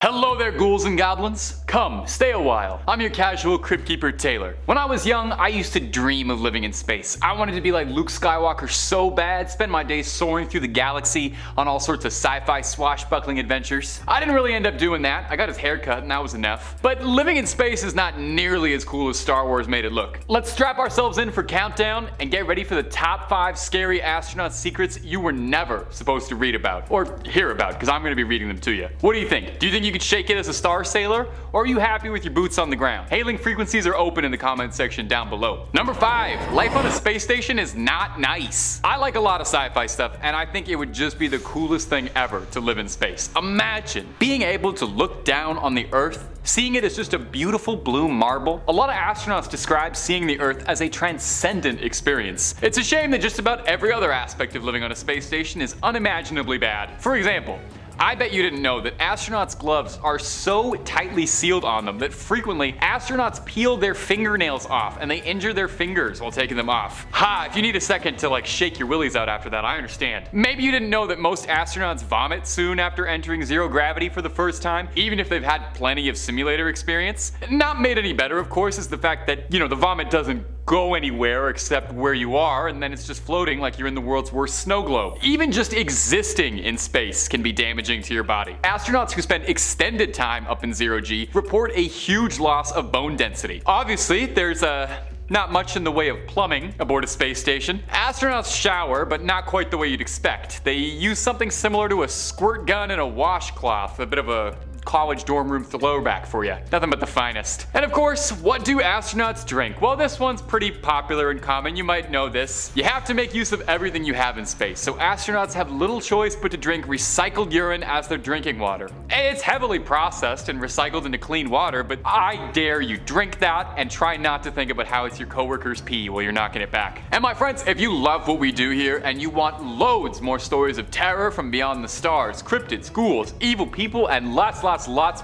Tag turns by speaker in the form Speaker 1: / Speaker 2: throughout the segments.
Speaker 1: Hello there, ghouls and goblins. Come, stay a while. I'm your casual crypt keeper Taylor. When I was young, I used to dream of living in space. I wanted to be like Luke Skywalker so bad, spend my days soaring through the galaxy on all sorts of sci-fi swashbuckling adventures. I didn't really end up doing that. I got his hair cut and that was enough. But living in space is not nearly as cool as Star Wars made it look. Let's strap ourselves in for countdown and get ready for the top 5 scary astronaut secrets you were never supposed to read about. Or hear about, because I'm going to be reading them to you. What do you think? Do you think you could shake it as a star sailor? Or are you happy with your boots on the ground? Hailing frequencies are open in the comment section down below. Number 5. Life on a space station is not nice. I like a lot of sci-fi stuff, and I think it would just be the coolest thing ever to live in space. Imagine being able to look down on the Earth, seeing it as just a beautiful blue marble. A lot of astronauts describe seeing the Earth as a transcendent experience. It's a shame that just about every other aspect of living on a space station is unimaginably bad. For example, I bet you didn't know that astronauts' gloves are so tightly sealed on them that frequently astronauts peel their fingernails off and they injure their fingers while taking them off. Ha, if you need a second to shake your willies out after that, I understand. Maybe you didn't know that most astronauts vomit soon after entering zero gravity for the first time, even if they've had plenty of simulator experience. Not made any better, of course, is the fact that, the vomit doesn't go anywhere except where you are, and then it's just floating like you're in the world's worst snow globe. Even just existing in space can be damaging to your body. Astronauts who spend extended time up in zero G report a huge loss of bone density. Obviously, there's not much in the way of plumbing aboard a space station. Astronauts shower, but not quite the way you'd expect. They use something similar to a squirt gun and a washcloth, a bit of a college dorm room throwback for you. Nothing but the finest. And of course, what do astronauts drink? Well, this one's pretty popular and common. You might know this. You have to make use of everything you have in space, so astronauts have little choice but to drink recycled urine as their drinking water. It's heavily processed and recycled into clean water, but I dare you, drink that and try not to think about how it's your coworkers' pee while you're knocking it back. And my friends, if you love what we do here and you want loads more stories of terror from beyond the stars, cryptids, ghouls, evil people, and lots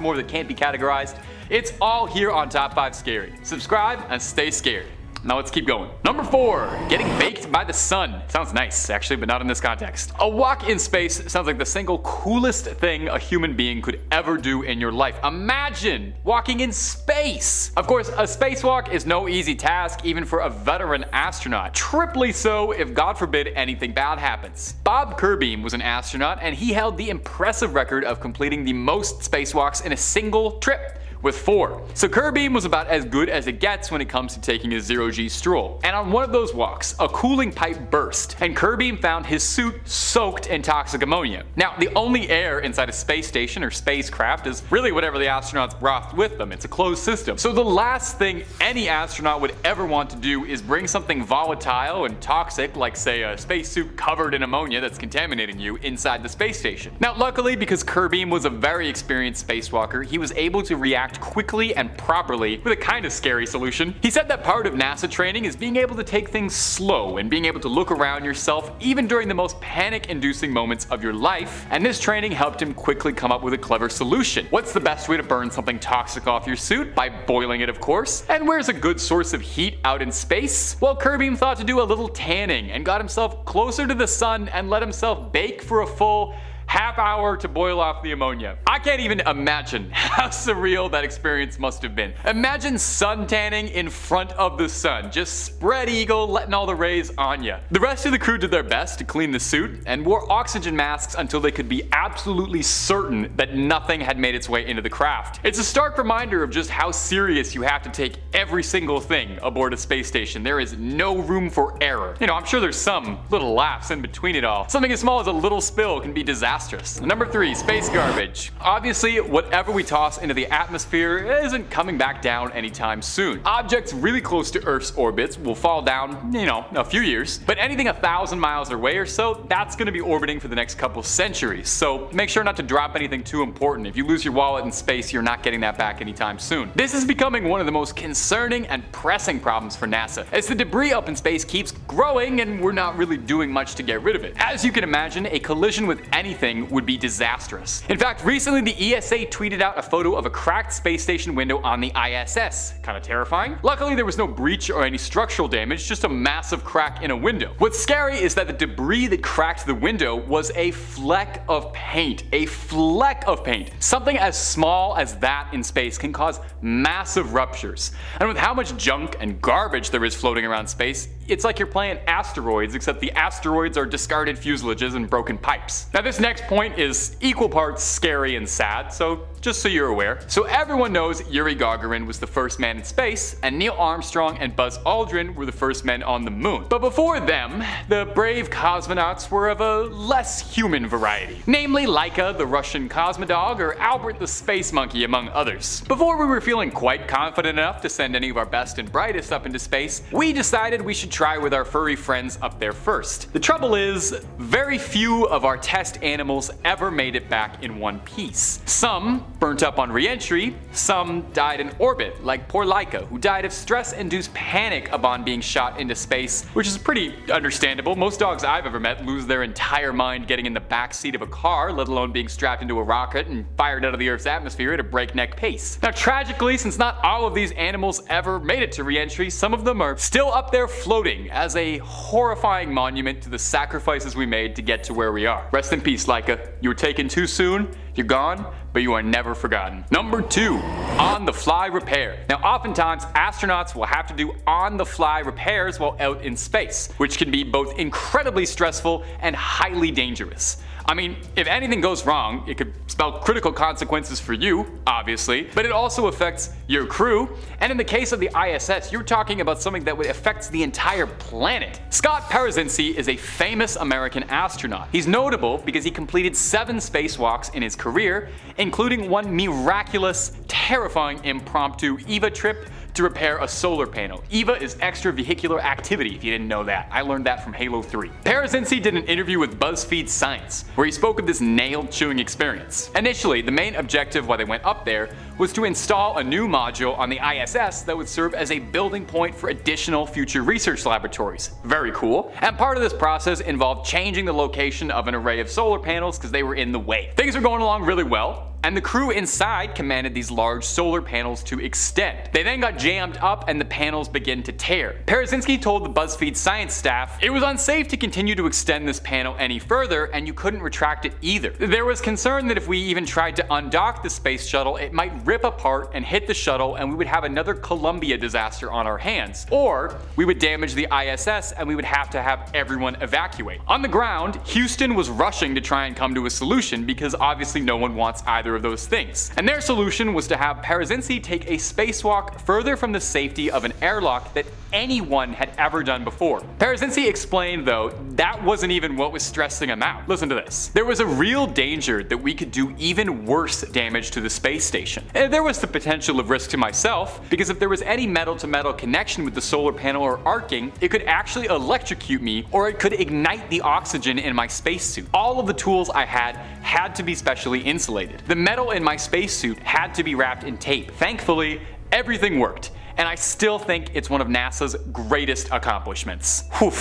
Speaker 1: more that can't be categorized, it's all here on Top 5 Scary. Subscribe and stay scared. Now let's keep going. Number 4, getting baked by the sun. Sounds nice, actually, but not in this context. A walk in space sounds like the single coolest thing a human being could ever do in your life. Imagine walking in space! Of course, a spacewalk is no easy task, even for a veteran astronaut. Triply so if, God forbid, anything bad happens. Bob Kerbeam was an astronaut, and he held the impressive record of completing the most spacewalks in a single trip, with 4. So Kerbeam was about as good as it gets when it comes to taking a zero-G stroll. And on one of those walks, a cooling pipe burst, and Kerbeam found his suit soaked in toxic ammonia. Now, the only air inside a space station or spacecraft is really whatever the astronauts brought with them. It's a closed system. So the last thing any astronaut would ever want to do is bring something volatile and toxic, like say a spacesuit covered in ammonia that's contaminating you, inside the space station. Now, luckily, because Kerbeam was a very experienced spacewalker, he was able to react quickly and properly with a kind of scary solution. He said that part of NASA training is being able to take things slow and being able to look around yourself even during the most panic-inducing moments of your life, and this training helped him quickly come up with a clever solution. What's the best way to burn something toxic off your suit? By boiling it, of course. And where's a good source of heat out in space? Well, Kerbeam thought to do a little tanning and got himself closer to the sun and let himself bake for a full half hour to boil off the ammonia. I can't even imagine how surreal that experience must have been. Imagine sun tanning in front of the sun, just spread eagle, letting all the rays on you. The rest of the crew did their best to clean the suit and wore oxygen masks until they could be absolutely certain that nothing had made its way into the craft. It's a stark reminder of just how serious you have to take every single thing aboard a space station. There is no room for error. I'm sure there's some little laughs in between it all. Something as small as a little spill can be disastrous. Number 3, space garbage. Obviously, whatever we toss into the atmosphere isn't coming back down anytime soon. Objects really close to Earth's orbits will fall down, a few years, but anything 1,000 miles away or so, that's going to be orbiting for the next couple centuries. So make sure not to drop anything too important. If you lose your wallet in space, you're not getting that back anytime soon. This is becoming one of the most concerning and pressing problems for NASA, as the debris up in space keeps growing and we're not really doing much to get rid of it. As you can imagine, a collision with anything anything would be disastrous. In fact, recently the ESA tweeted out a photo of a cracked space station window on the ISS. Kinda terrifying. Luckily there was no breach or any structural damage, just a massive crack in a window. What's scary is that the debris that cracked the window was a fleck of paint. A fleck of paint. Something as small as that in space can cause massive ruptures. And with how much junk and garbage there is floating around space, it's like you're playing asteroids, except the asteroids are discarded fuselages and broken pipes. Now this next point is equal parts scary and sad, so just so you're aware. So everyone knows Yuri Gagarin was the first man in space, and Neil Armstrong and Buzz Aldrin were the first men on the moon. But before them, the brave cosmonauts were of a less human variety. Namely Laika, the Russian cosmodog, or Albert the space monkey, among others. Before we were feeling quite confident enough to send any of our best and brightest up into space, we decided we should try with our furry friends up there first. The trouble is, very few of our test animals ever made it back in one piece. Some burnt up on re-entry, some died in orbit, like poor Laika, who died of stress-induced panic upon being shot into space, which is pretty understandable. Most dogs I've ever met lose their entire mind getting in the backseat of a car, let alone being strapped into a rocket and fired out of the Earth's atmosphere at a breakneck pace. Now tragically, since not all of these animals ever made it to re-entry, some of them are still up there floating as a horrifying monument to the sacrifices we made to get to where we are. Rest in peace, Laika. You were taken too soon, you're gone, but you are never forgotten. Number 2, on-the-fly repair. Now oftentimes astronauts will have to do on-the-fly repairs while out in space, which can be both incredibly stressful and highly dangerous. I mean, if anything goes wrong, it could spell critical consequences for you, obviously, but it also affects your crew, and in the case of the ISS, you're talking about something that would affect the entire planet. Scott Parazynski is a famous American astronaut. He's notable because he completed 7 spacewalks in his career, including one miraculous, terrifying impromptu EVA trip to repair a solar panel. EVA is extravehicular activity, if you didn't know that. I learned that from Halo 3. Parazynski did an interview with BuzzFeed Science, where he spoke of this nail-chewing experience. Initially, the main objective why they went up there was to install a new module on the ISS that would serve as a building point for additional future research laboratories. Very cool. And part of this process involved changing the location of an array of solar panels because they were in the way. Things were going along really well, and the crew inside commanded these large solar panels to extend. They then got jammed up and the panels began to tear. Parazynski told the BuzzFeed Science staff it was unsafe to continue to extend this panel any further, and you couldn't retract it either. There was concern that if we even tried to undock the space shuttle, it might rip apart and hit the shuttle, and we would have another Columbia disaster on our hands. Or we would damage the ISS and we would have to have everyone evacuate. On the ground, Houston was rushing to try and come to a solution because obviously no one wants either of those things. And their solution was to have Parazynski take a spacewalk further from the safety of an airlock that anyone had ever done before. Parazynski explained though, that wasn't even what was stressing him out. Listen to this. There was a real danger that we could do even worse damage to the space station. And there was the potential of risk to myself, because if there was any metal-to-metal connection with the solar panel or arcing, it could actually electrocute me, or it could ignite the oxygen in my spacesuit. All of the tools I had to be specially insulated. The metal in my spacesuit had to be wrapped in tape. Thankfully, everything worked, and I still think it's one of NASA's greatest accomplishments. Whew.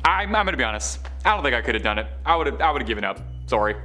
Speaker 1: I'm gonna be honest, I don't think I could have done it. I would have given up. Sorry.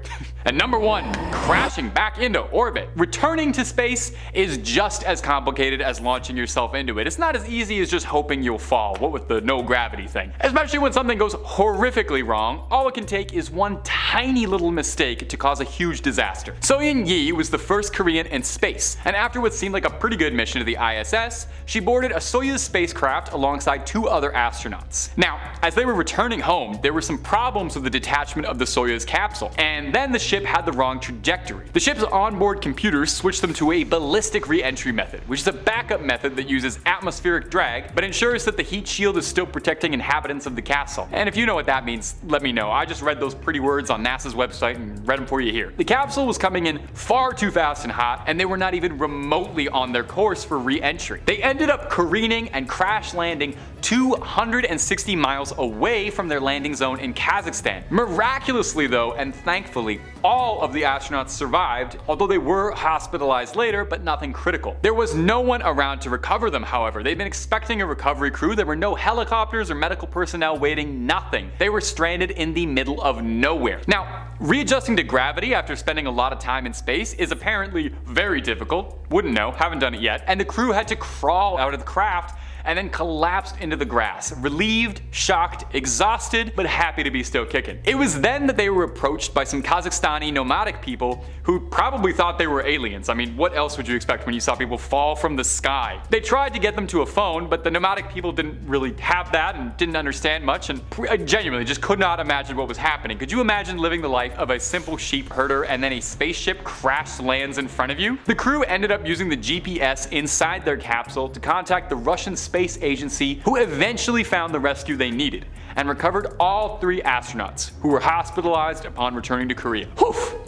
Speaker 1: And number 1, crashing back into orbit. Returning to space is just as complicated as launching yourself into it. It's not as easy as just hoping you'll fall, what with the no gravity thing. Especially when something goes horrifically wrong, all it can take is one tiny little mistake to cause a huge disaster. Soyeon Yi was the first Korean in space, and after what seemed like a pretty good mission to the ISS, she boarded a Soyuz spacecraft alongside 2 other astronauts. Now, as they were returning home, there were some problems with the detachment of the Soyuz capsule, and then the ship had the wrong trajectory. The ship's onboard computers switched them to a ballistic re-entry method, which is a backup method that uses atmospheric drag, but ensures that the heat shield is still protecting inhabitants of the castle. And if you know what that means, let me know. I just read those pretty words on NASA's website and read them for you here. The capsule was coming in far too fast and hot, and they were not even remotely on their course for re-entry. They ended up careening and crash landing 260 miles away from their landing zone in Kazakhstan. Miraculously though, and thankfully, all of the astronauts survived, although they were hospitalized later, but nothing critical. There was no one around to recover them, however. They'd been expecting a recovery crew. There were no helicopters or medical personnel waiting, nothing. They were stranded in the middle of nowhere. Now, readjusting to gravity after spending a lot of time in space is apparently very difficult. Wouldn't know, haven't done it yet. And the crew had to crawl out of the craft and then collapsed into the grass, relieved, shocked, exhausted, but happy to be still kicking. It was then that they were approached by some Kazakhstani nomadic people who probably thought they were aliens. I mean, what else would you expect when you saw people fall from the sky? They tried to get them to a phone, but the nomadic people didn't really have that and didn't understand much, and genuinely just could not imagine what was happening. Could you imagine living the life of a simple sheep herder and then a spaceship crash lands in front of you? The crew ended up using the GPS inside their capsule to contact the Russian Space Agency, who eventually found the rescue they needed and recovered all 3 astronauts who were hospitalized upon returning to Korea. Whew!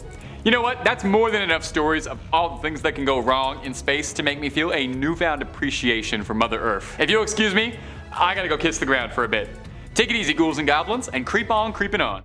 Speaker 1: You know what? That's more than enough stories of all the things that can go wrong in space to make me feel a newfound appreciation for Mother Earth. If you'll excuse me, I gotta go kiss the ground for a bit. Take it easy, ghouls and goblins, and creep on creeping on.